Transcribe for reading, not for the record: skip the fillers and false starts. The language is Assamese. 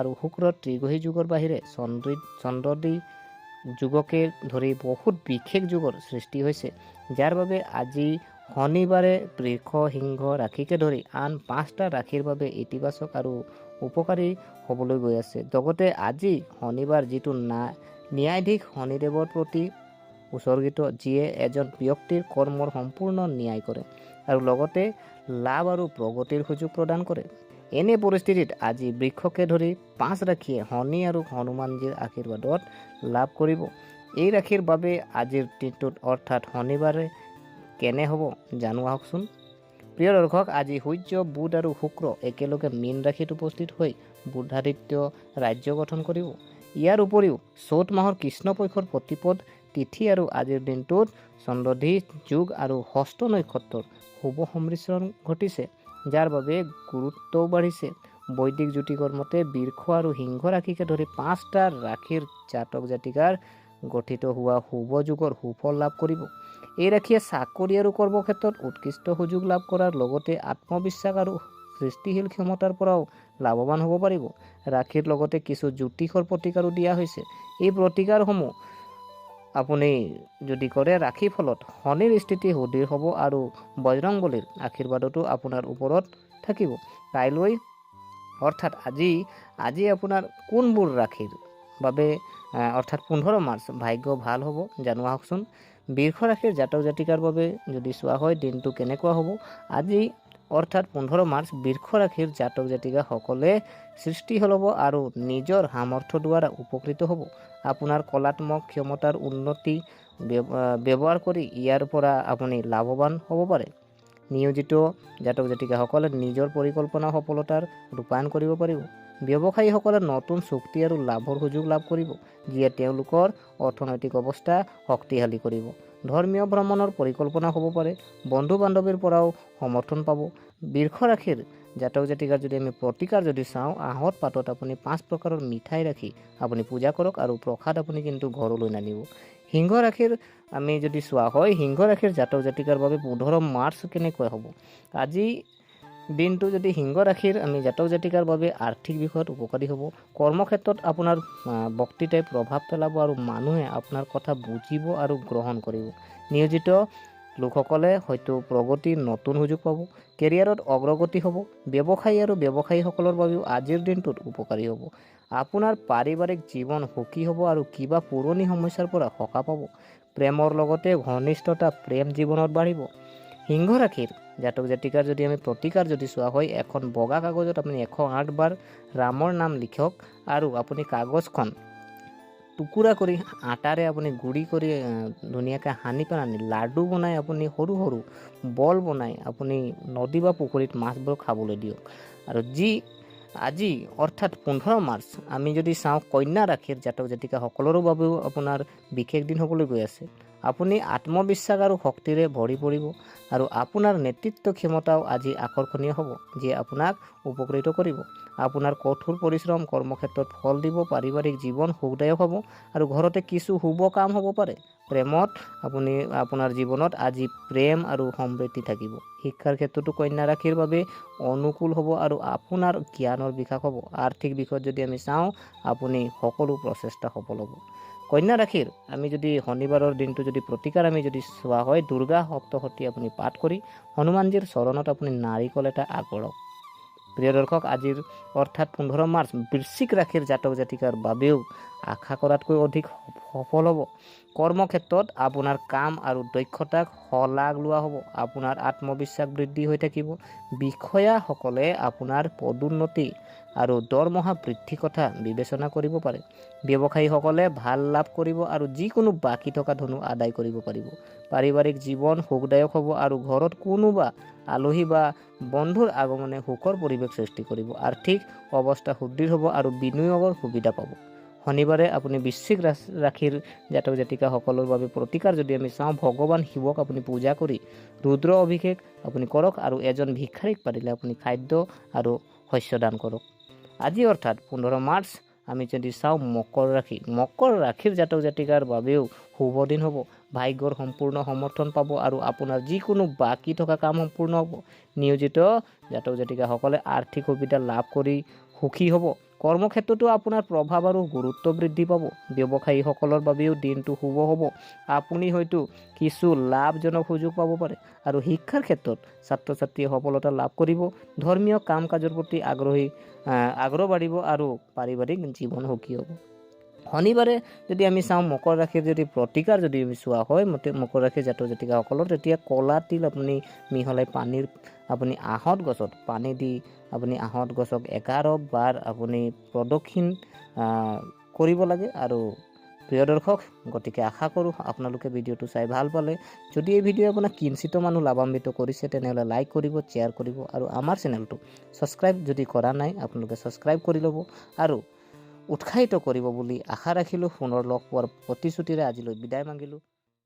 আৰু শুক্ৰ ত্ৰিগ্ৰহী যুগৰ বাহিৰে চন্দ্ৰদী যুগকে ধৰি বহুত বিশেষ যুগৰ সৃষ্টি হৈছে, যাৰ বাবে আজি শনিবাৰে বৃষ, সিংহ ৰাশিকে ধৰি আন 5টা ৰাশিৰ বাবে ইতিবাচক আৰু উপকাৰী হ'বলৈ গৈ আছে। লগতে আজি শনিবাৰ যিটো ন্যায়াধীশ শনিদেৱৰ প্ৰতি উৎসৰ্গিত, যিয়ে এজন ব্যক্তিৰ কৰ্মৰ সম্পূৰ্ণ ন্যায় কৰে আৰু লগতে লাভ আৰু প্ৰগতিৰ সুযোগ প্ৰদান কৰে। এনে পৰিস্থিতিত আজি বৃক্ষকে ধৰি 5 ৰাশিয়ে শনি আৰু হনুমানজীৰ আশীৰ্বাদত লাভ কৰিব। এই ৰাশিৰ বাবে আজিৰ দিনটোত অৰ্থাৎ শনিবাৰে কেনে হ'ব জানো আহকচোন। প্ৰিয় দৰ্শক, আজি সূৰ্য, বুধ আৰু শুক্ৰ একেলগে মীন ৰাশিত উপস্থিত হৈ বুধাদিত্য ৰাজ্য গঠন কৰিব। ইয়াৰ উপৰিও চ'ত মাহৰ কৃষ্ণপক্ষৰ প্ৰতিপদ তিথি আৰু আজিৰ দিনটোত চন্দ্ৰদী যুগ আৰু হস্ত নক্ষত্ৰৰ শুভ সংমিশ্ৰণ ঘটিছে, যাৰ বাবে গুৰুত্বও বাঢ়িছে। বৈদিক জ্যোতিষৰ মতে বৃষ আৰু সিংহ ৰাশিকে ধৰি 5টা ৰাশিৰ জাতক জাতিকাৰ গঠিত হোৱা শুভ যুগৰ সুফল লাভ কৰিব। এই ৰাশিয়ে চাকৰি আৰু কৰ্মক্ষেত্ৰত উৎকৃষ্ট সুযোগ লাভ কৰাৰ লগতে আত্মবিশ্বাস আৰু সৃষ্টিশীল ক্ষমতাৰ পৰাও লাভৱান হ'ব পাৰিব। ৰাশিৰ লগতে কিছু জ্যোতিষৰ প্ৰতিকাৰো দিয়া হৈছে। এই প্ৰতিকাৰসমূহ আপুনি যদি কৰে, ৰাশি ফলত শনিৰ স্থিতি সুদৃঢ় হ'ব আৰু বজৰংবলীৰ আশীৰ্বাদতো আপোনাৰ ওপৰত থাকিব। কাইলৈ অৰ্থাৎ আজি আপোনাৰ কোনবোৰ ৰাশিৰ বাবে অৰ্থাৎ 15 মাৰ্চ ভাগ্য ভাল হ'ব জানো আহকচোন। বৃষ ৰাশিৰ জাতক জাতিকাৰ বাবে যদি চোৱা হয় দিনটো কেনেকুৱা হ'ব। আজি অৰ্থাৎ 15 মাৰ্চ বৃষ ৰাশিৰ জাতক জাতিকাসকলে সৃষ্টিশীল হ'ব আৰু নিজৰ সামৰ্থ্যৰ দ্বাৰা উপকৃত হ'ব। আপোনাৰ কলাত্মক ক্ষমতাৰ উন্নতি ব্যৱহাৰ কৰি ইয়াৰ পৰা আপুনি লাভৱান হ'ব পাৰে। নিয়োজিত জাতক জাতিকাসকলে নিজৰ পৰিকল্পনা সফলতাৰ ৰূপায়ণ কৰিব পাৰিব। ব্যৱসায়ীসকলে নতুন চুক্তি আৰু লাভৰ সুযোগ লাভ কৰিব, যিয়ে তেওঁলোকৰ অৰ্থনৈতিক অৱস্থা শক্তিশালী কৰিব। ধৰ্মীয় ভ্ৰমণৰ পৰিকল্পনা হ'ব পাৰে। বন্ধু বান্ধৱীৰ পৰাও সমৰ্থন পাব। বৃষ ৰাশিৰ জাতক জাতিকাৰ যদি আমি প্ৰতিকাৰ যদি চাওঁ, আহঁত পাতত আপুনি 5 প্ৰকাৰৰ মিঠাই ৰাখি আপুনি পূজা কৰক আৰু প্ৰসাদ আপুনি কিন্তু ঘৰলৈ নানিব। সিংহ ৰাশিৰ আমি যদি চোৱা হয়, সিংহ ৰাশিৰ জাতক জাতিকাৰ বাবে 15 মাৰ্চ কেনেকৈ হ'ব। আজি দিনটো যদি সিংহ ৰাশিৰ আমি জাতক জাতিকাৰ বাবে আৰ্থিক বিষয়ত উপকাৰী হ'ব। কৰ্মক্ষেত্ৰত আপোনাৰ বক্তৃতাই প্ৰভাৱ পেলাব আৰু মানুহে আপোনাৰ কথা বুজিব আৰু গ্ৰহণ কৰিব। নিয়োজিত লোকসকলে হয়তো প্ৰগতিৰ নতুন সুযোগ পাব। কেৰিয়াৰত অগ্ৰগতি হ'ব। ব্যৱসায়ী আৰু ব্যৱসায়ীসকলৰ বাবেও আজিৰ দিনটোত উপকাৰী হ'ব। আপোনাৰ পাৰিবাৰিক জীৱন সুখী হ'ব আৰু কিবা পুৰণি সমস্যাৰ পৰা সকাহ পাব। প্ৰেমৰ লগতে ঘনিষ্ঠতা প্ৰেম জীৱনত বাঢ়িব। সিংহ ৰাশিৰ জাতক জাতিকাৰ যদি আমি প্ৰতিকাৰ যদি চোৱা হয়, এখন বগা কাগজত আপুনি 108 বাৰ ৰামৰ নাম লিখক আৰু আপুনি কাগজখন টুকুৰা কৰি আটাৰে আপুনি গুড়ি কৰি ধুনীয়াকৈ সানি পেলাই লাডু বনাই আপুনি সৰু সৰু বল বনাই আপুনি নদী বা পুখুৰীত মাছবোৰ খাবলৈ দিয়ক। আৰু আজি অৰ্থাৎ 15 মাৰ্চ আমি যদি চাওঁ, কন্যা ৰাশিৰ জাতক জাতিকাসকলৰো বাবেও আপোনাৰ বিশেষ দিন হ'বলৈ গৈ আছে। আপুনি আত্মবিশ্বাস আৰু শক্তিৰে ভৰি পৰিব আৰু আপোনাৰ নেতৃত্ব ক্ষমতাও আজি আকৰ্ষণীয় হ'ব, যিয়ে আপোনাক উপকৃত কৰিব। আপোনাৰ কঠোৰ পৰিশ্ৰম কৰ্মক্ষেত্ৰত ফল দিব। পাৰিবাৰিক জীৱন সুখদায়ক হ'ব আৰু ঘৰতে কিছু শুভ কাম হ'ব পাৰে। প্ৰেমত আপোনাৰ জীৱনত আজি প্ৰেম আৰু সমৃদ্ধি থাকিব। শিক্ষাৰ ক্ষেত্ৰতো কন্যা ৰাশিৰ বাবে অনুকূল হ'ব আৰু আপোনাৰ জ্ঞানৰ বিকাশ হ'ব। আৰ্থিক বিষয়ত যদি আমি চাওঁ, আপুনি সকলো প্ৰচেষ্টা সফল হ'ব। কন্যা ৰাশিৰ আমি যদি শনিবাৰৰ দিনটো যদি প্ৰতিকাৰ আমি যদি চোৱা হয়, দুৰ্গা সপ্তশতী আপুনি পাঠ কৰি হনুমানজীৰ চৰণত আপুনি নাৰিকল এটা আগবঢ়াওক। প্ৰিয় দৰ্শক, আজিৰ অৰ্থাৎ 15 মাৰ্চ বৃশ্চিক ৰাশিৰ জাতক জাতিকাৰ বাবেও আশা কৰাতকৈ অধিক সফল হ'ব। কৰ্মক্ষেত্ৰত আপোনাৰ কাম আৰু দক্ষতাক শলাগ লোৱা হ'ব। আপোনাৰ আত্মবিশ্বাস বৃদ্ধি হৈ থাকিব। বিষয়াসকলে আপোনাৰ পদোন্নতি আৰু দৰমহা বৃদ্ধিৰ কথা বিবেচনা কৰিব পাৰে। ব্যৱসায়ীসকলে ভাল লাভ কৰিব আৰু যিকোনো বাকী থকা ধনো আদায় কৰিব পাৰিব। পাৰিবাৰিক জীৱন সুখদায়ক হ'ব আৰু ঘৰত কোনোবা আলহী বা বন্ধুৰ আগমনে সুখৰ পৰিৱেশ সৃষ্টি কৰিব। আৰ্থিক অৱস্থা সুদৃঢ় হ'ব আৰু বিনিয়োগৰ সুবিধা পাব। শনিবাৰে আপুনি বৃশ্চিক ৰাশিৰ জাতক জাতিকাসকলৰ বাবে প্ৰতিকাৰ যদি আমি চাওঁ, ভগৱান শিৱক আপুনি পূজা কৰি ৰুদ্ৰ অভিষেক আপুনি কৰক আৰু এজন ভিক্ষাৰীক পাৰিলে আপুনি খাদ্য আৰু শস্য দান কৰক। আজি অৰ্থাৎ 15 মাৰ্চ আমি যদি চাওঁ, মকৰ ৰাশিৰ জাতক জাতিকাৰ বাবেও শুভ দিন হ'ব। ভাগ্যৰ সম্পূৰ্ণ সমৰ্থন পাব আৰু আপোনাৰ যিকোনো বাকী থকা কাম সম্পূৰ্ণ হ'ব। নিয়োজিত জাতক জাতিকাসকলে আৰ্থিক সুবিধা লাভ কৰি সুখী হ'ব। কৰ্মক্ষেত্ৰতো আপোনাৰ প্ৰভাৱ আৰু গুৰুত্ব বৃদ্ধি পাব। ব্যৱসায়ীসকলৰ বাবেও দিনটো শুভ হ'ব। আপুনি হয়তো কিছু লাভজনক সুযোগ পাব পাৰে। আৰু শিক্ষাৰ ক্ষেত্ৰত ছাত্ৰ ছাত্ৰীয়ে সফলতা লাভ কৰিব। ধৰ্মীয় কাম কাজৰ প্ৰতি আগ্ৰহ বাঢ়িব আৰু পাৰিবাৰিক জীৱন সুখী হ'ব। শনিবাৰে যদি আমি চাওঁ মকৰ ৰাশিৰ যদি প্ৰতিকাৰ যদি আমি চোৱা হয় মকৰ ৰাশিৰ জাতক জাতিকাসকলৰ, তেতিয়া ক'লা তিল আপুনি মিহলাই পানীৰ আপুনি আহঁত গছত পানী দি আপুনি আহঁত গছক 11 বাৰ আপুনি প্ৰদক্ষিণ কৰিব লাগে। আৰু প্ৰিয় দৰ্শক, গতিকে আশা কৰোঁ আপোনালোকে ভিডিঅ'টো চাই ভাল পালে। যদি এই ভিডিঅ' আপোনাক কিঞ্চিতো মানুহ লাভান্বিত কৰিছে তেনেহ'লে লাইক কৰিব, শ্বেয়াৰ কৰিব আৰু আমাৰ চেনেলটো ছাবস্ক্ৰাইব যদি কৰা নাই আপোনালোকে ছাবস্ক্ৰাইব কৰি ল'ব আৰু উৎসাহিত কৰিব বুলি আশা ৰাখিলোঁ। পুনৰ লগ পোৱাৰ প্ৰতিশ্ৰুতিৰে আজিলৈ বিদায় মাগিলোঁ।